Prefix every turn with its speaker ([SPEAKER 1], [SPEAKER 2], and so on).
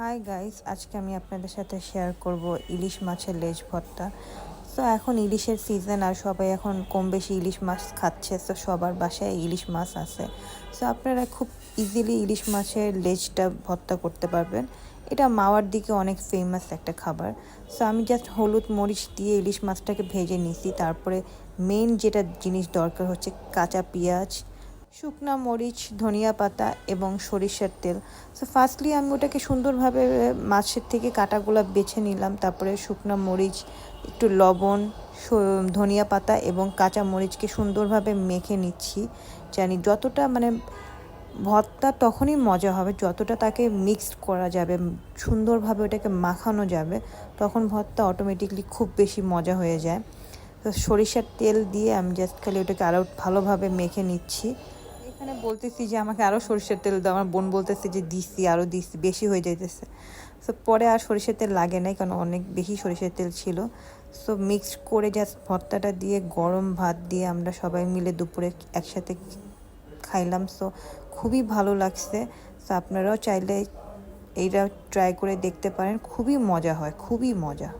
[SPEAKER 1] Hi guys, আজকে আমি আপনাদের সাথে শেয়ার করব ইলিশ মাছের লেজ ভর্তা। সো এখন ইলিশের সিজন আর সবাই এখন কম বেশি ইলিশ মাছ খাচ্ছে। সো সবার বাসায় ইলিশ মাছ আছে। সো আপনারা খুব ইজিলি ইলিশ মাছের লেজটা ভর্তা করতে পারবেন। এটা মাওয়ার দিকে অনেক ফেমাস একটা খাবার। সো আমি জাস্ট হলুদ মরিচ দিয়ে ইলিশ মাছটাকে ভেজে নিছি। তারপরে মেইন যেটা জিনিস দরকার হচ্ছে কাঁচা পেঁয়াজ, শুকনা মরিচ, ধনিয়া পাতা এবং সরিষার তেল। সো ফার্স্টলি আমি ওটাকে সুন্দরভাবে মাছের থেকে কাঁটাগুলো বেছে নিলাম। তারপরে শুকনা মরিচ, একটু লবণ, ধনিয়া পাতা এবং কাঁচা মরিচকে সুন্দরভাবে মেখে নিচ্ছি। জানি যতটা ভর্তা তখনই মজা হবে যতটা তাকে মিক্সড করা যাবে, সুন্দরভাবে ওটাকে মাখানো যাবে, তখন ভর্তা অটোমেটিকলি খুব বেশি মজা হয়ে যায়। তো সরিষার তেল দিয়ে আমি জাস্ট খালি ওটাকে আরও ভালোভাবে মেখে নিচ্ছি। এখানে বলতেছি যে আমাকে আরও সরিষার তেল দাও, আমার বোন বলতেছে যে দিচ্ছি, আরও দিচ্ছি, বেশি হয়ে যাইতেছে। সো পরে আর সরিষার তেল লাগে নাই, কারণ অনেক বেশি সরিষার তেল ছিল। সো মিক্স করে জাস্ট ভর্তাটা দিয়ে গরম ভাত দিয়ে আমরা সবাই মিলে দুপুরে একসাথে খাইলাম। সো খুবই ভালো লাগছে। সো আপনারাও চাইলে এইটা ট্রাই করে দেখতে পারেন, খুবই মজা হয়, খুবই মজা।